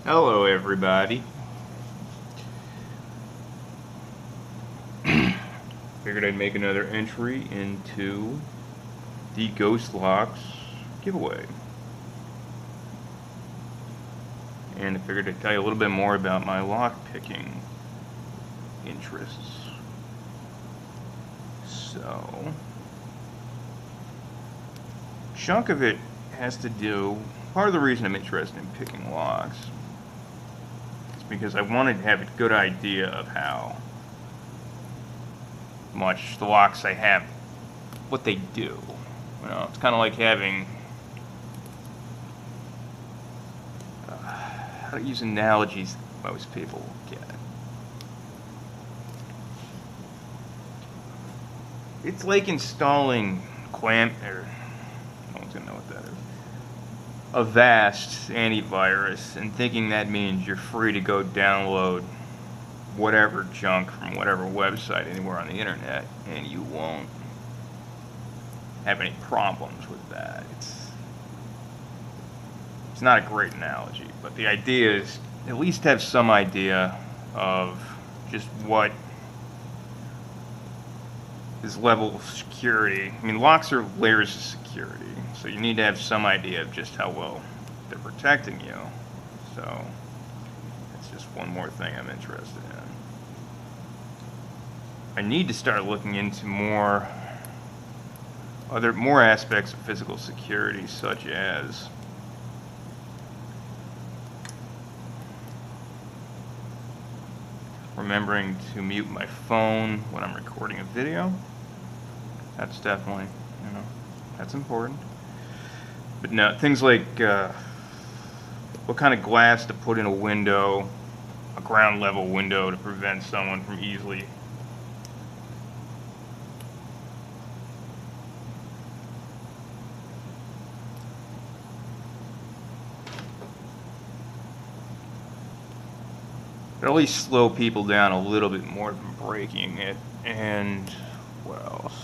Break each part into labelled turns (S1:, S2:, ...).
S1: Hello, everybody. Figured I'd make another entry into the Ghost Locks giveaway. And I figured I'd tell you a little bit more about my lock picking interests. So, a chunk of it has to do, part of the reason I'm interested in picking locks is because I wanted to have a good idea of how much the locks I have, what they do. You know, it's kind of like having, how to use analogies that most people get. It's like installing no one's gonna know what that is, a vast antivirus and thinking that means you're free to go download whatever junk from whatever website anywhere on the internet and you won't have any problems with that. It's not a great analogy, but the idea is at least have some idea of just what is level of security. I mean, locks are layers of security, so you need to have some idea of just how well they're protecting you. So it's just one more thing I'm interested in. I need to start looking into more aspects of physical security, such as remembering to mute my phone when I'm recording a video. That's definitely, that's important. But no, things like what kind of glass to put in a window, a ground level window to prevent someone from easily at least slow people down a little bit more than breaking it. And what else?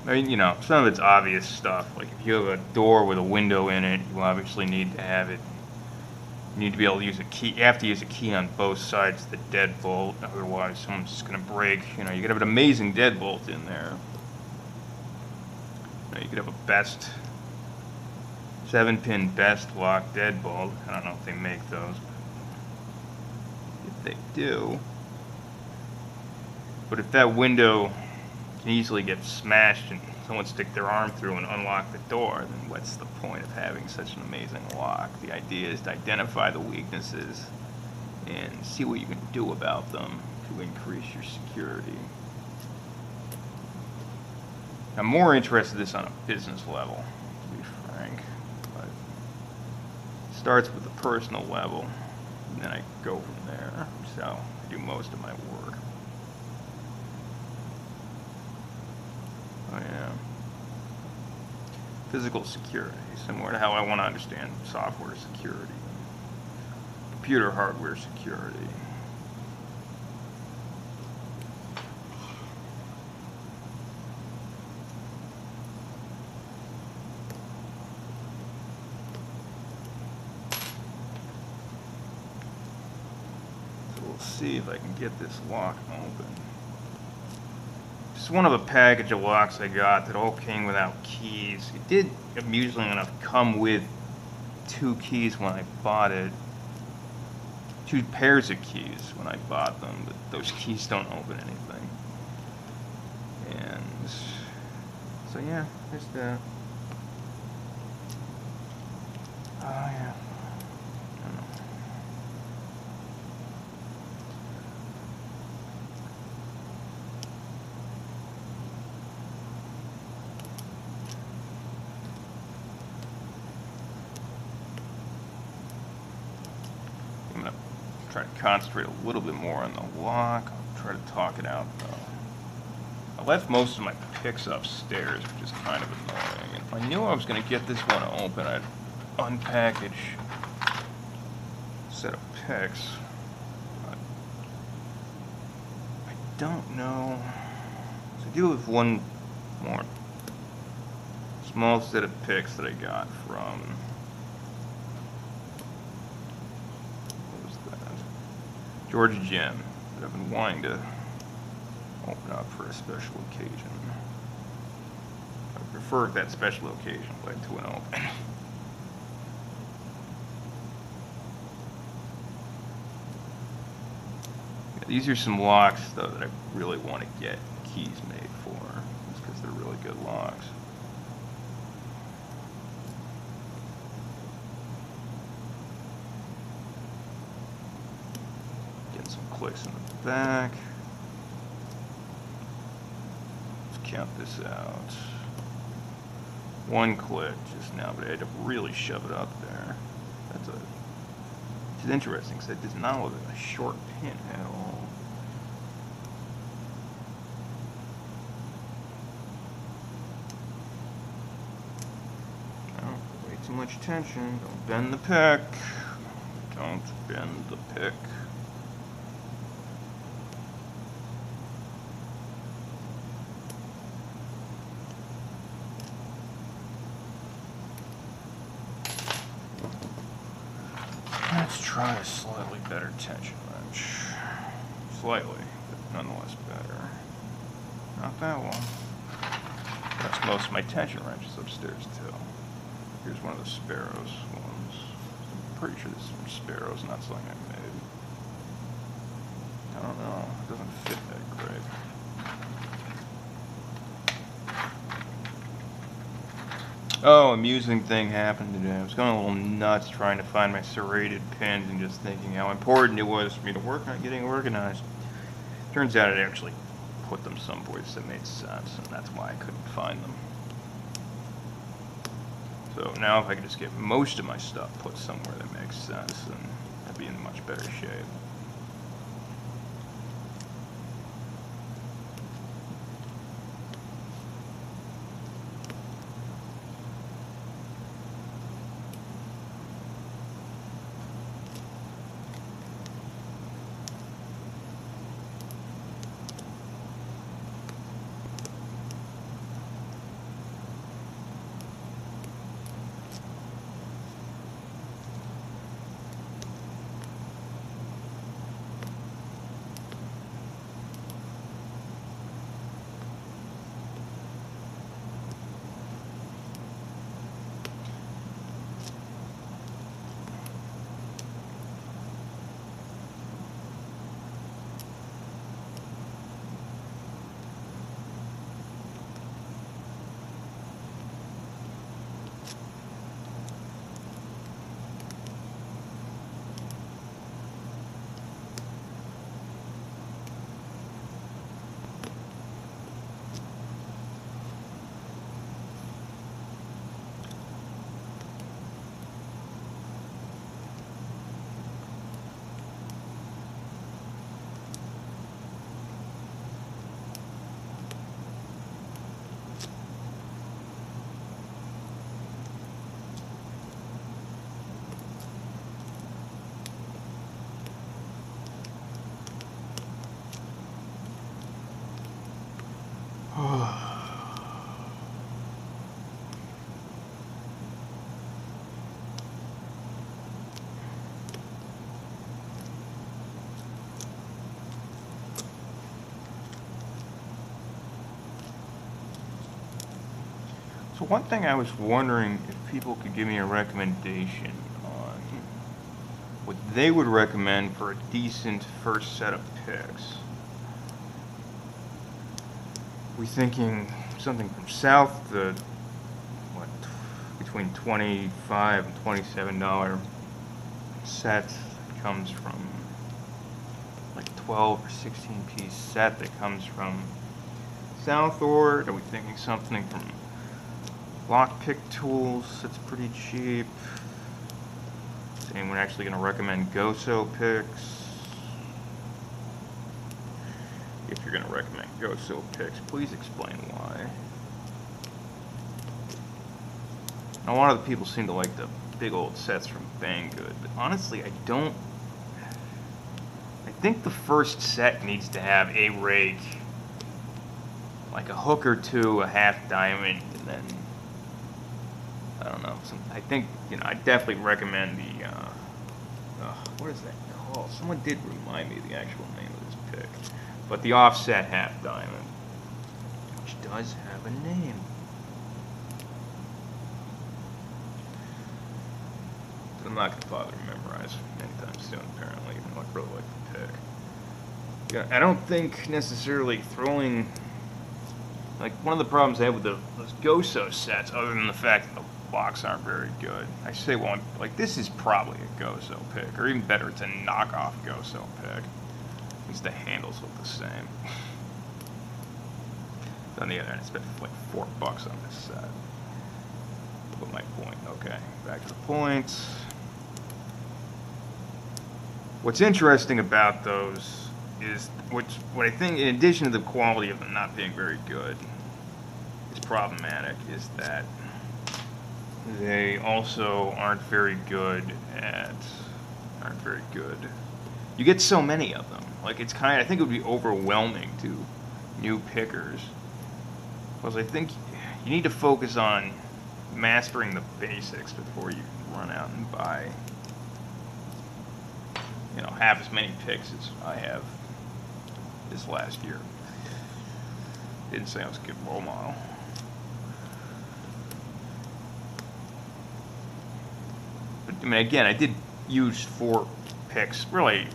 S1: I mean, some of it's obvious stuff. Like if you have a door with a window in it, you obviously need to have it. You need to be able to use a key. You have to use a key on both sides of the deadbolt. Otherwise, someone's just going to break. You could have an amazing deadbolt in there. You could have a best 7-pin best lock deadbolt. I don't know if they make those. If they do. But if that window can easily get smashed and someone stick their arm through and unlock the door, then what's the point of having such an amazing lock? The idea is to identify the weaknesses and see what you can do about them to increase your security. I'm more interested in this on a business level, to be frank. But it starts with the personal level, and then I go from there. So I do most of my work. Oh yeah. Physical security, similar to how I want to understand software security, computer hardware security. So we'll see if I can get this lock open. It's one of a package of locks I got that all came without keys. It did, amusingly enough, come with 2 keys when I bought it. 2 pairs of keys when I bought them, but those keys don't open anything. And so yeah, there's that. Oh yeah. I'm gonna try to concentrate a little bit more on the lock. I'll try to talk it out though. I left most of my picks upstairs, which is kind of annoying. If I knew I was gonna get this one open, I'd unpackage a set of picks. But I don't know. So I do have one more Small set of picks that I got from, what was that? Georgia Gym, that I've been wanting to open up for a special occasion. I prefer that special occasion like to an open. These are some locks, though, that I really want to get keys made for, just because they're really good locks. Getting some clicks in the back. Let's count this out. 1 click just now, but I had to really shove it up there. It's interesting because it does not look like a short pin at all. Oh, way too much tension. Don't bend the pick. Don't bend the pick. Let's try a slightly better tension wrench. Slightly, but nonetheless better. Not that one. That's most of my tension wrenches upstairs too. Here's one of the Sparrows ones. I'm pretty sure this is from Sparrows, not something I made. I don't know. It doesn't fit that great. Oh, amusing thing happened today. I was going a little nuts trying to find my serrated pins and just thinking how important it was for me to work on getting organized. Turns out I actually put them someplace that made sense, and that's why I couldn't find them. So now if I could just get most of my stuff put somewhere that makes sense, then I'd be in much better shape. So one thing I was wondering if people could give me a recommendation on what they would recommend for a decent first set of picks. We're thinking something from south to what, between $25 and $27 set that comes from like 12 or 16 piece set that comes from south, or are we thinking something from lockpick tools that's pretty cheap? Is anyone actually going to recommend Goso picks? If you're going to recommend Goso picks, please explain why. Now, a lot of the people seem to like the big old sets from Banggood, but honestly, I don't. I think the first set needs to have a rake, like a hook or two, a half diamond, and then I don't know. I think, I definitely recommend the, what is that called? Someone did remind me of the actual name of this pick. But the offset half diamond, which does have a name. I'm not going to bother to memorize anytime soon, apparently, even though I really like the pick. Yeah, I don't think necessarily throwing, like, one of the problems I have with those Goso sets, other than the fact that the blocks aren't very good. I say, well, like, this is probably a Goso pick, or even better, it's a knockoff Goso pick. At least the handles look the same. On the other hand, I spent like $4 on this set. But my point, okay, back to the points. What's interesting about those is, what I think, in addition to the quality of them not being very good, is problematic, is that they also aren't very good. You get so many of them. Like, it's I think it would be overwhelming to new pickers. Because I think you need to focus on mastering the basics before you run out and buy, half as many picks as I have this last year. Didn't say I was a good role model. But, I mean, again, I did use 4 picks. Really,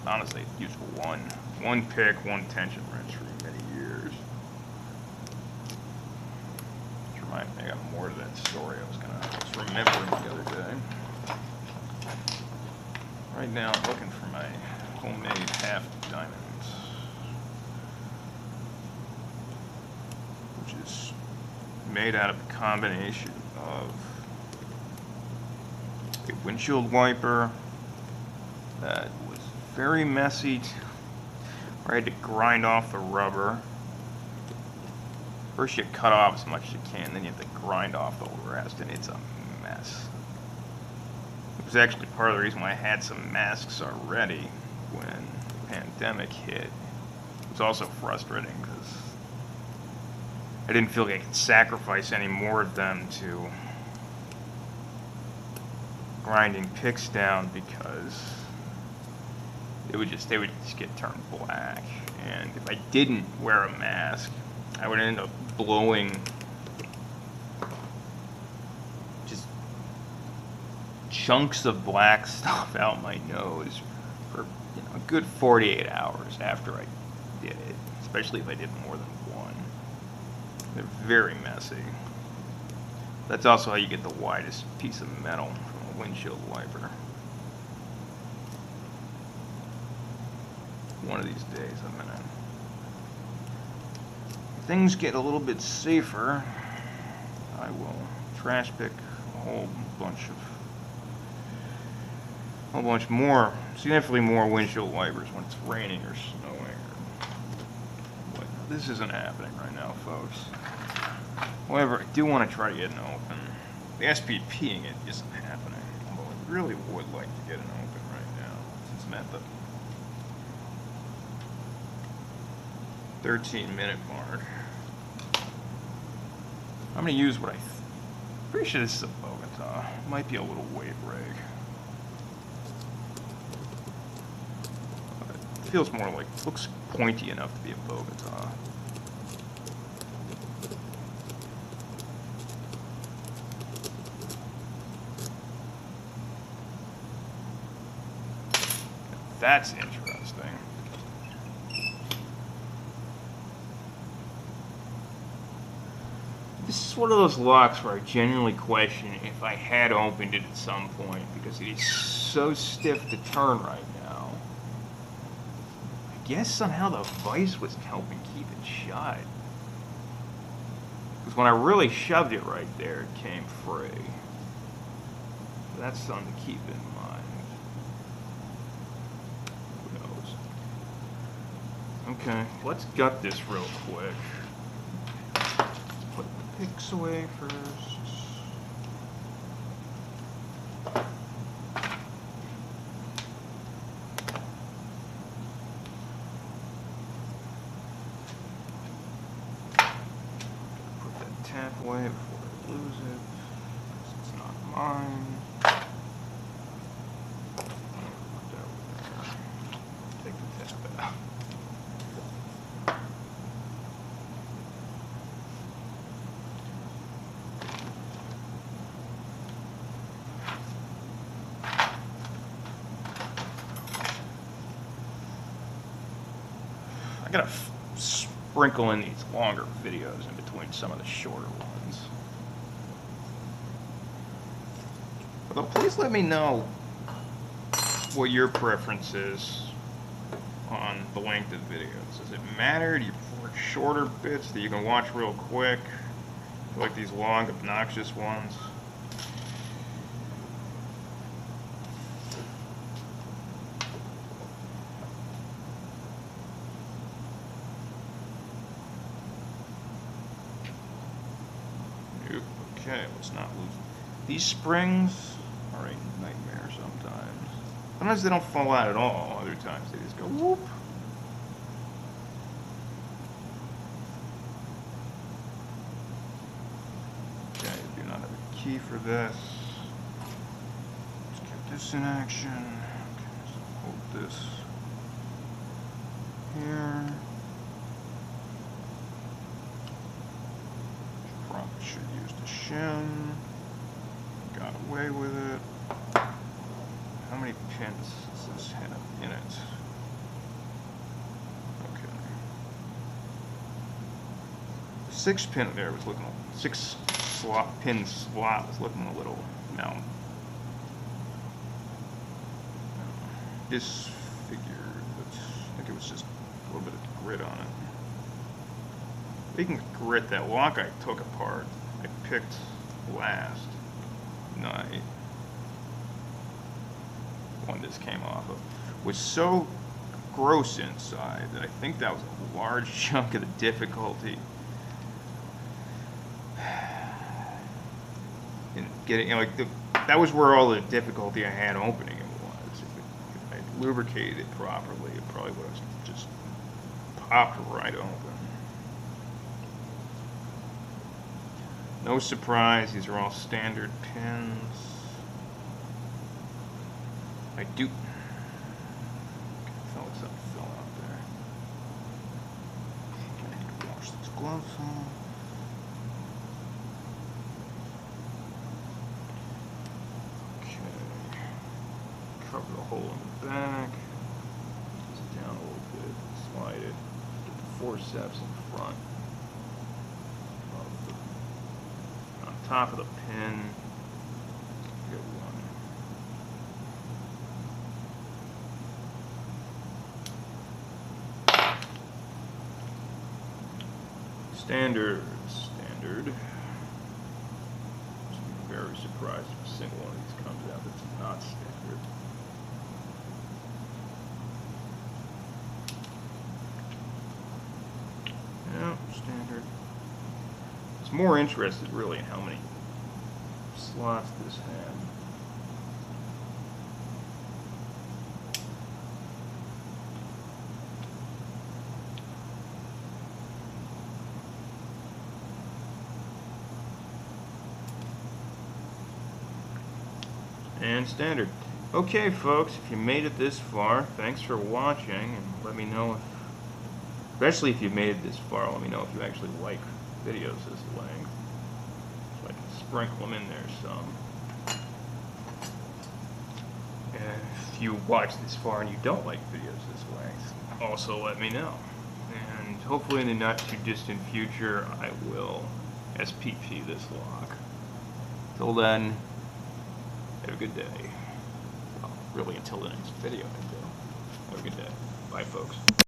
S1: honestly, used one pick, one tension wrench for many years. Which reminds me, I got more to that story I was remembering the other day. Right now, I'm looking for my homemade half diamonds, which is made out of a combination of a windshield wiper that was very messy, where I had to grind off the rubber. First you cut off as much as you can, then you have to grind off the rest, and it's a mess. It was actually part of the reason why I had some masks already when the pandemic hit. It was also frustrating because I didn't feel like I could sacrifice any more of them to grinding picks down, because they would just get turned black. And if I didn't wear a mask, I would end up blowing just chunks of black stuff out my nose for a good 48 hours after I did it, especially if I did more than one. They're very messy. That's also how you get the widest piece of metal from a windshield wiper. One of these days I'm gonna, if things get a little bit safer, I will trash pick a whole bunch more, significantly more windshield wipers when it's raining or snowing. But this isn't happening right now, folks. However, I do want to try to get an open. The SPPing it isn't happening, although I really would like to get an open right now, since I'm at the 13-minute mark. I'm going to use what pretty sure this is a Bogota. Might be a little weight rig. But it feels more like, looks pointy enough to be a Bogota. That's interesting. This is one of those locks where I genuinely question if I had opened it at some point, because it is so stiff to turn right now. I guess somehow the vise was helping keep it shut. Because when I really shoved it right there, it came free. So that's something to keep in mind. Who knows? Okay, let's gut this real quick. Put the picks away first. Put that tap away before I lose it. not mine. Take the tab out. I gotta sprinkle in these longer videos in between some of the shorter ones. Although please let me know what your preference is on the length of videos. Does it matter? Do you prefer shorter bits that you can watch real quick? Like these long, obnoxious ones? Okay, let's not lose. These springs are a nightmare sometimes. Sometimes they don't fall out at all. Other times they just go whoop. Okay, I do not have a key for this. Let's get this in action. Okay, so hold this here. Probably should use the shim. Got away with it. How many pins does this have in it? Okay. 6 pin there was looking, 6 pin slot was looking a little, disfigured, but I think it was just a little bit of grit on it. Speaking of grit, that lock I took apart, I picked last night, one this came off of, was so gross inside that I think that was a large chunk of the difficulty in getting, that was where all the difficulty I had opening it was. If I lubricated it properly, it probably would have just popped right open. No surprise, these are all standard pins. I do. Fell out there. I need to wash these gloves off. Okay. Cover the hole in the back. Just down a little bit. Slide it. Get the forceps in front. Top of the pin. Good one. Standard. I'm very surprised if a single one of these comes out that's not standard. Yeah, standard. It's more interested really in how many slots this had. And standard. Okay folks, if you made it this far, thanks for watching, and let me know if, especially if you made it this far, let me know if you actually like videos this length, so I can sprinkle them in there some. And if you watch this far and you don't like videos this length, also let me know. And hopefully in the not too distant future, I will SPP this lock. Till then, have a good day. Well, really until the next video I do. Have a good day. Bye folks.